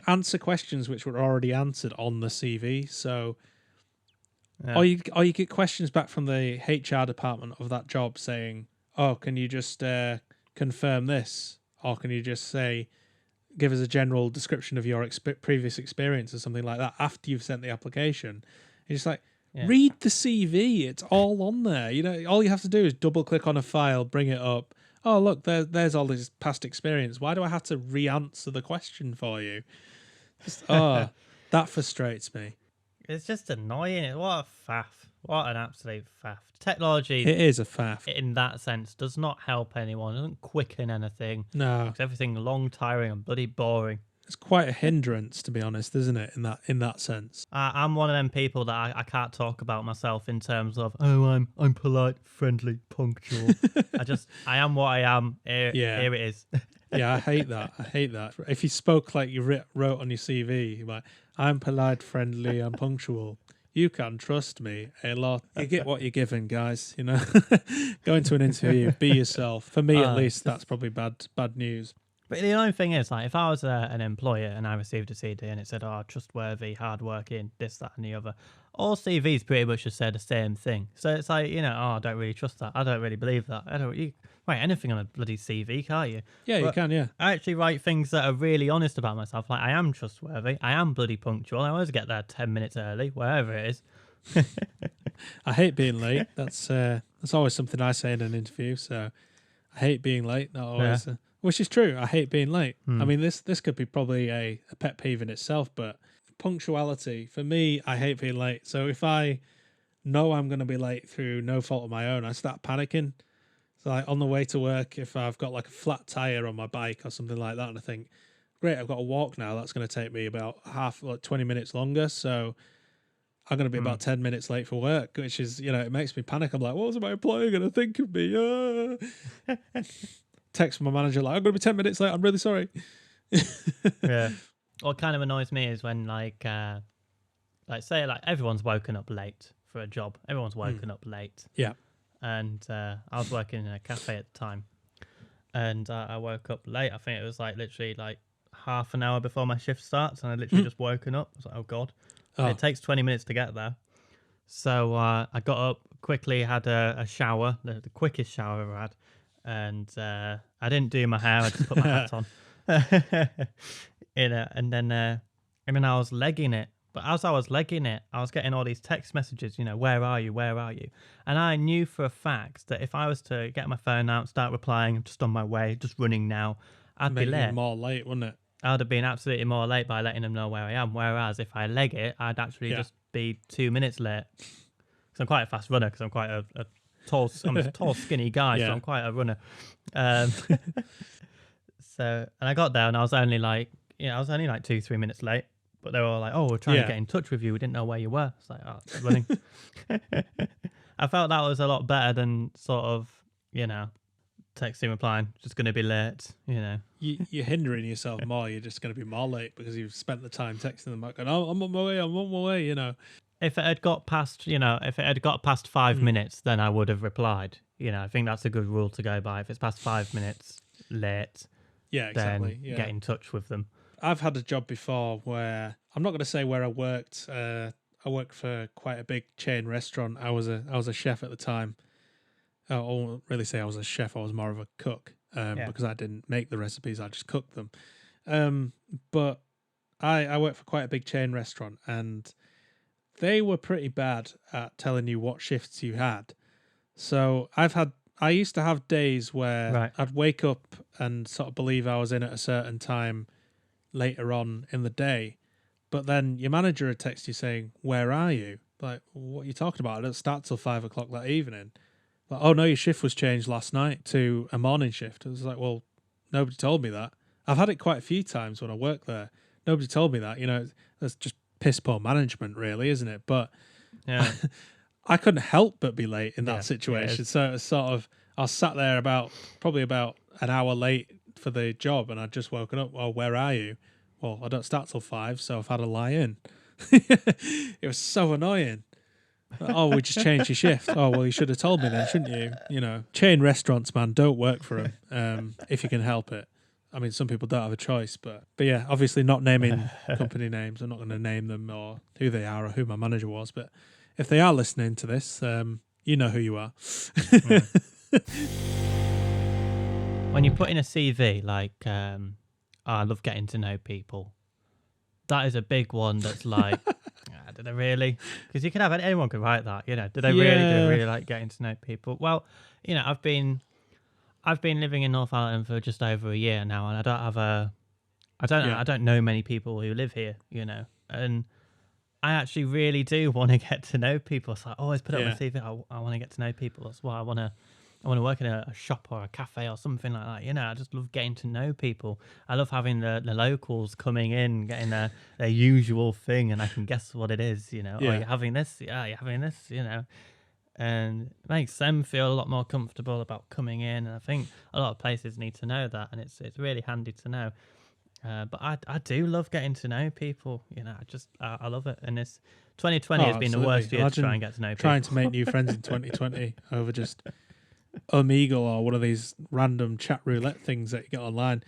answer questions which were already answered on the CV. So, or you get questions back from the HR department of that job saying, "Oh, can you just confirm this?" Or can you just say, give us a general description of your previous experience or something like that after you've sent the application. You're just like, read the CV. It's all on there. You know, all you have to do is double click on a file, bring it up. Oh, look, there's all this past experience. Why do I have to re-answer the question for you? That frustrates me. It's just annoying. What a faff. What an absolute faff. Technology, it is a faff. In that sense, does not help anyone. It doesn't quicken anything. No. Makes everything long, tiring, and bloody boring. It's quite a hindrance, to be honest, isn't it? In that sense. I'm one of them people that I can't talk about myself in terms of, oh, I'm polite, friendly, punctual. I am what I am. Here it is. Yeah, I hate that. If you spoke like you wrote on your CV, you're like, I'm polite, friendly, and punctual. You can trust me a lot. You get what you're given, guys. You know, go into an interview, be yourself. For me, at least, that's probably bad news. But the only thing is, like, if I was an employer and I received a CD and it said, "Oh, trustworthy, hardworking, this, that, and the other," all CVs pretty much just say the same thing. So it's like, oh, I don't really trust that. I don't really believe that. I don't. You write anything on a bloody CV, can't you? Yeah, you can. Yeah, I actually write things that are really honest about myself. Like, I am trustworthy. I am bloody punctual. I always get there 10 minutes early, wherever it is. I hate being late. That's always something I say in an interview. So I hate being late. Not always. Yeah. Which is true. I hate being late. I mean, this could be probably a pet peeve in itself, but punctuality, for me, I hate being late. So if I know I'm going to be late through no fault of my own, I start panicking. So like on the way to work, if I've got like a flat tire on my bike or something like that, and I think, great, I've got to walk now. That's going to take me about 20 minutes longer. So I'm going to be about 10 minutes late for work, which is, it makes me panic. I'm like, what was my employer going to think of me? Text my manager like, I'm going to be 10 minutes late. I'm really sorry. Yeah. What kind of annoys me is when say everyone's woken up late for a job. Everyone's woken up late. Yeah. And I was working in a cafe at the time, and I woke up late. I think it was literally half an hour before my shift starts, and I literally just woken up. I was like, oh God. Oh. It takes 20 minutes to get there. So I got up quickly, had a shower, the quickest shower I've ever had. And I didn't do my hair. I just put my hat on, and then I was legging it. But as I was legging it, I was getting all these text messages. Where are you? Where are you? And I knew for a fact that if I was to get my phone out, start replying, I'm just on my way, just running now, I'd be late. More late, wouldn't it? I'd have been absolutely more late by letting them know where I am. Whereas if I leg it, I'd actually just be 2 minutes late. Because I'm quite a fast runner. Because I'm quite a tall, skinny guy, so I'm quite a runner. And I got there and I was only 2-3 minutes late, but they were all like, "Oh, we're trying to get in touch with you. We didn't know where you were." It's like, "Oh, it's running." I felt that was a lot better than sort of, texting, replying, just going to be late, You're hindering yourself more. You're just going to be more late because you've spent the time texting them back going, "Oh, I'm on my way, If it had got past, 5 minutes, then I would have replied. I think that's a good rule to go by. If it's past 5 minutes late, exactly. Then get in touch with them. I've had a job before where I'm not going to say where I worked. I worked for quite a big chain restaurant. I was a chef at the time. I won't really say I was a chef. I was more of a cook because I didn't make the recipes. I just cooked them. But I worked for quite a big chain restaurant, and they were pretty bad at telling you what shifts you had. So I used to have days where I'd wake up and sort of believe I was in at a certain time later on in the day, but then your manager would text you saying, "Where are you?" Like, what are you talking about? I don't start till 5 o'clock that evening. Like, oh no, your shift was changed last night to a morning shift. It was like, well, nobody told me that. I've had it quite a few times when I work there. Nobody told me that. That's just piss poor management, really, isn't it? But I couldn't help but be late in that situation. So it was sort of, I was sat there probably about an hour late for the job, and I'd just woken up. Well, where are you? Well, I don't start till 5, so I've had a lie in. It was so annoying. Oh, we just changed your shift. Oh, well, you should have told me then, shouldn't you? Chain restaurants, man, don't work for them if you can help it. I mean, some people don't have a choice, but yeah, obviously not naming company names. I'm not going to name them or who they are or who my manager was, but if they are listening to this, you know who you are. When you put in a CV, I love getting to know people, that is a big one that's like, did they really? Because you can have, anyone could write that, do they really like getting to know people? Well, I've been living in North Ireland for just over a year now, and I don't know many people who live here, and I actually really do want to get to know people. So I always put up my CV. I want to get to know people. That's why I want to work in a shop or a cafe or something like that. I just love getting to know people. I love having the locals coming in, getting their usual thing, and I can guess what it is. Oh, you're having this? Yeah, you're having this. And it makes them feel a lot more comfortable about coming in. And I think a lot of places need to know that, and it's really handy to know. But I do love getting to know people. I love it. And this 2020 Oh, has been the absolutely. worst year to try and get to know people. Trying to make new friends in 2020 over just Omegle or one of these random chat roulette things that you get online.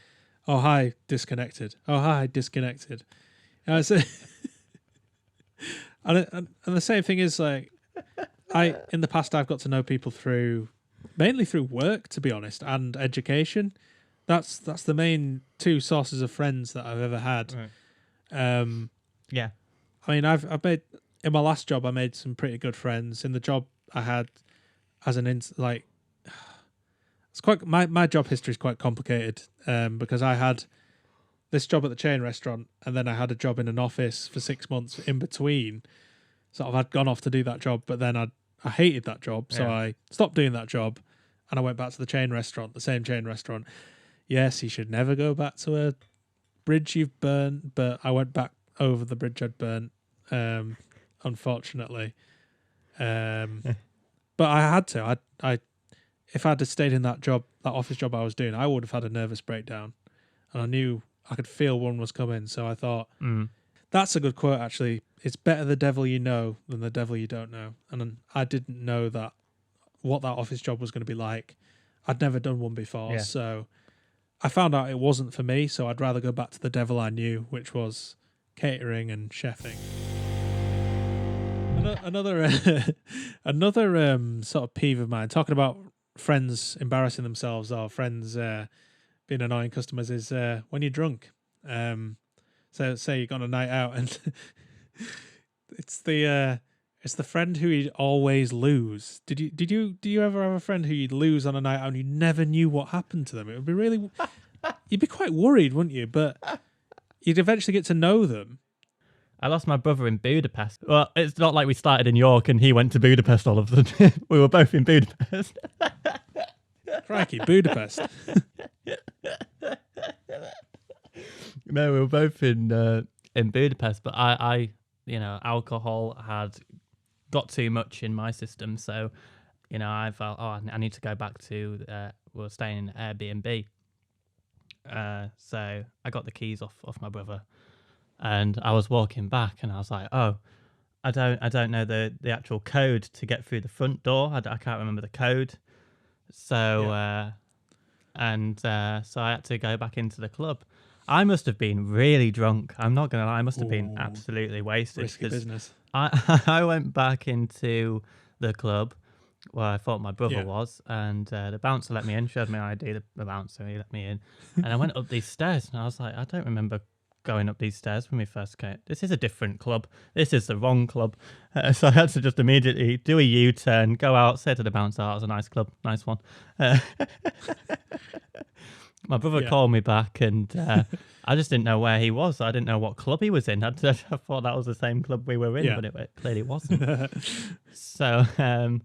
Oh, hi, disconnected. Oh, hi, disconnected. And, and the same thing is like, in the past, I've got to know people mainly through work, to be honest, and education. That's the main two sources of friends that I've ever had. Right. Yeah. I mean, I've made in my last job, I made some pretty good friends. In the job I had as it's quite my job history is quite complicated because I had this job at the chain restaurant and then I had a job in an office for 6 months in between. Sort of I'd gone off to do that job, but then I hated that job, so I stopped doing that job and I went back to the chain restaurant, the same chain restaurant. Yes, you should never go back to a bridge you've burnt, but I went back over the bridge I'd burnt, unfortunately. But I had to. I if I'd have stayed in that job, that office job I was doing, I would have had a nervous breakdown, and I knew I could feel one was coming. So I thought that's a good quote. Actually, it's better the devil you know than the devil you don't know. And I didn't know what that office job was going to be like. I'd never done one before, so I found out it wasn't for me. So I'd rather go back to the devil I knew, which was catering and chefing. Another sort of peeve of mine, talking about friends embarrassing themselves or friends being annoying customers, is when you're drunk. So say you've got a night out and it's the friend who you'd always lose. Do you ever have a friend who you'd lose on a night out and you never knew what happened to them? It would be really you'd be quite worried, wouldn't you? But you'd eventually get to know them. I lost my brother in Budapest. Well, it's not like we started in York and he went to Budapest all of a sudden. We were both in Budapest. Crikey, Budapest. No, we were both in Budapest, but I alcohol had got too much in my system, so I felt I need to go back to we were staying in Airbnb. So I got the keys off my brother. And I was walking back, and I was like, "Oh, I don't know the actual code to get through the front door. I can't remember the code." So, so I had to go back into the club. I must have been really drunk. I'm not gonna lie, I must have been absolutely wasted. Risky business. I went back into the club where I thought my brother was, and the bouncer let me in. Showed me ID. The bouncer, he let me in, and I went up these stairs, and I was like, I don't remember going up these stairs when we first came. This is a different club. This is the wrong club. So I had to just immediately do a U-turn, go out, say to the bouncer, "Oh, it was a nice club, nice one." My brother called me back, and I just didn't know where he was. I didn't know what club he was in. I thought that was the same club we were in, but it clearly wasn't. So, I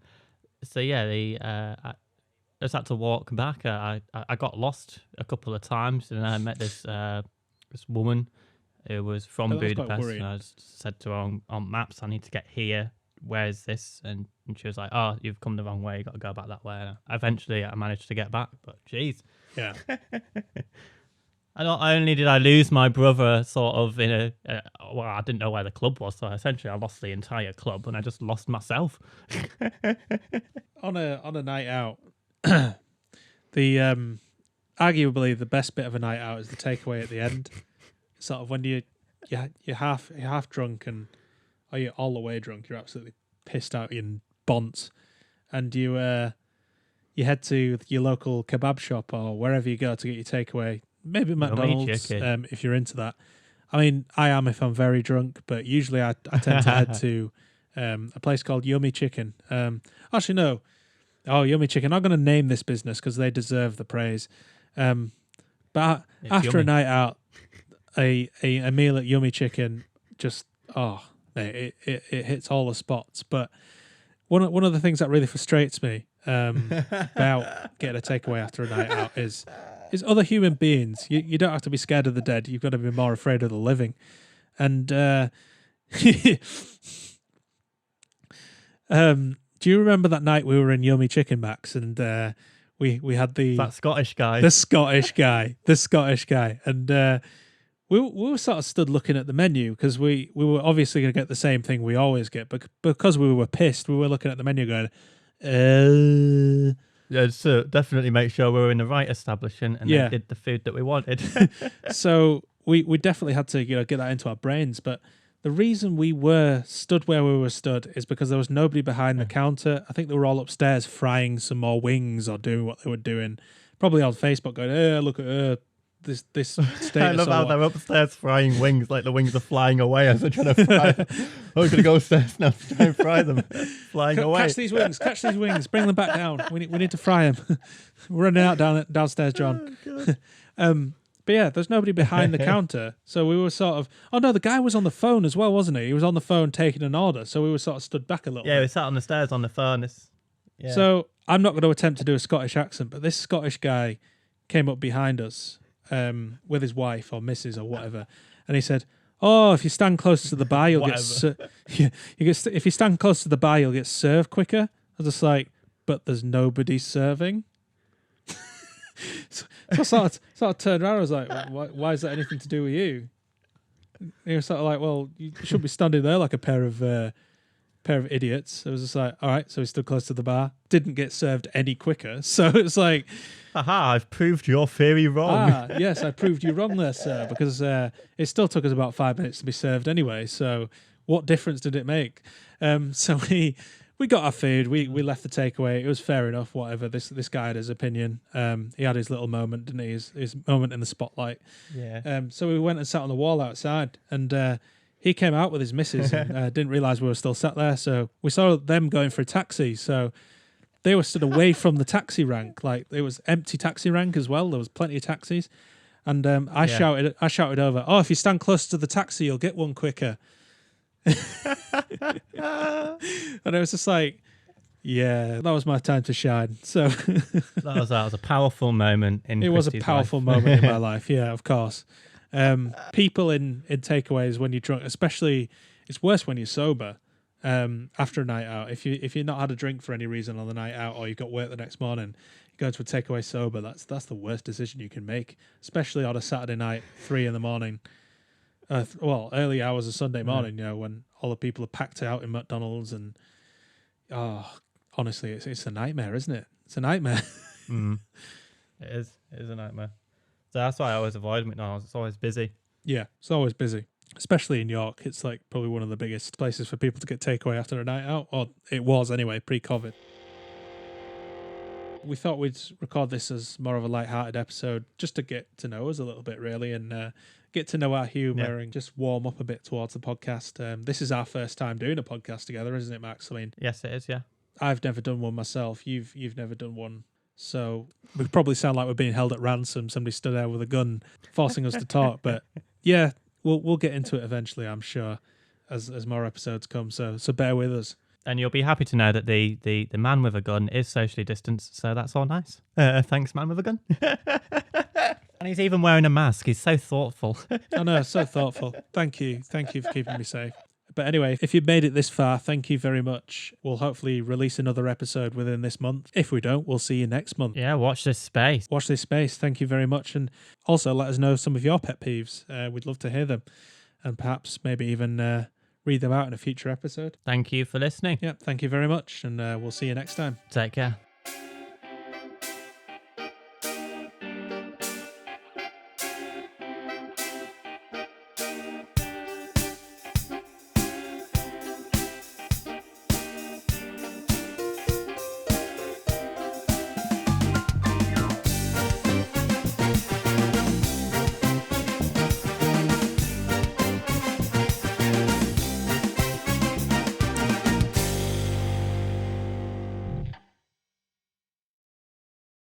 just had to walk back. I got lost a couple of times, and I met this woman who was from Budapest, and I just said to her on maps, "I need to get here. Where is this?" And she was like, "Oh, you've come the wrong way. You got to go back that way." And eventually, I managed to get back, but geez, yeah. And not only did I lose my brother, sort of I didn't know where the club was, so essentially I lost the entire club, and I just lost myself. on a night out, the arguably the best bit of a night out is the takeaway at the end. Sort of when you're half drunk or you're all the way drunk, you're absolutely pissed out in bonds, and you head to your local kebab shop or wherever you go to get your takeaway. Maybe McDonald's if you're into that. I mean, I am if I'm very drunk, but usually I tend to head to a place called Yummy Chicken. Actually, no. Oh, Yummy Chicken. I'm going to name this business because they deserve the praise. But after a night out, a meal at Yummy Chicken just it hits all the spots. But one of the things that really frustrates me about getting a takeaway after a night out is other human beings. You don't have to be scared of the dead. You've got to be more afraid of the living. And do you remember that night we were in Yummy Chicken, Max, and we had that Scottish guy, the Scottish guy, and we were sort of stood looking at the menu because we were obviously going to get the same thing we always get, but because we were pissed, we were looking at the menu going, Yeah, so definitely make sure we were in the right establishment and they did the food that we wanted. So we definitely had to get that into our brains. But the reason we were stood where we were stood is because there was nobody behind the counter. I think they were all upstairs frying some more wings or doing what they were doing. Probably on Facebook going, look at this status. I love how they're upstairs frying wings, like the wings are flying away as they're trying to fry them. Oh, we're going to go upstairs now to try and fry them. Flying away. Catch these wings, bring them back down. We need to fry them. We're running out downstairs, John. But yeah, there's nobody behind the counter. So we were sort of, oh no, the guy was on the phone as well, wasn't he? He was on the phone taking an order. So we were sort of stood back a little bit. Yeah, we sat on the stairs on the phone. Yeah. So I'm not going to attempt to do a Scottish accent, but this Scottish guy came up behind us with his wife or missus or whatever, and he said, "Oh, if you stand closer to the bar, you'll if you stand close to the bar, you'll get served quicker." I was just like, "But there's nobody serving." so I sort of turned around. I was like, "Why is that anything to do with you?" And he was sort of like, "Well, you should be standing there like a pair of idiots." It was just like, all right, so we stood close to the bar, didn't get served any quicker. So it's like, aha, I've proved your theory wrong. Yes, I proved you wrong there, sir, because it still took us about 5 minutes to be served anyway. So what difference did it make? So we got our food, we left the takeaway. It was fair enough, whatever. This guy had his opinion. He had his little moment, didn't he? His moment in the spotlight. Yeah. So we went and sat on the wall outside, and he came out with his missus and didn't realise we were still sat there. So we saw them going for a taxi. So they were stood away from the taxi rank. Like, it was empty taxi rank as well. There was plenty of taxis. And I shouted over, "Oh, if you stand close to the taxi, you'll get one quicker." And it was just like, yeah, that was my time to shine. So that was a powerful moment in It was a Christy's powerful life. moment in my life. Yeah, of course. People in takeaways when you're drunk, especially, it's worse when you're sober. After a night out, if you're not had a drink for any reason on the night out, or you've got work the next morning, you go to a takeaway sober. That's the worst decision you can make, especially on a Saturday night, 3 a.m. Early hours of Sunday morning. When all the people are packed out in McDonald's, and honestly, it's a nightmare, isn't it? It's a nightmare. It is a nightmare. So that's why I always avoid McDonald's. It's always busy. Yeah, it's always busy. Especially in York, it's like probably one of the biggest places for people to get takeaway after a night out, or it was anyway, pre-COVID. We thought we'd record this as more of a light-hearted episode, just to get to know us a little bit, really, and get to know our humour and just warm up a bit towards the podcast. This is our first time doing a podcast together, isn't it, Max? I mean, yes, it is. Yeah, I've never done one myself. You've never done one. So we probably sound like we're being held at ransom. Somebody stood there with a gun forcing us to talk. But yeah, we'll get into it eventually, I'm sure, as more episodes come. So bear with us. And you'll be happy to know that the man with a gun is socially distanced. So that's all nice. Thanks, man with a gun. And he's even wearing a mask. He's so thoughtful. I know, so thoughtful. Thank you for keeping me safe. But anyway, if you've made it this far, thank you very much. We'll hopefully release another episode within this month. If we don't, we'll see you next month. Yeah, watch this space. Watch this space. Thank you very much. And also let us know some of your pet peeves. We'd love to hear them. And perhaps maybe even read them out in a future episode. Thank you for listening. Yep, thank you very much. And we'll see you next time. Take care.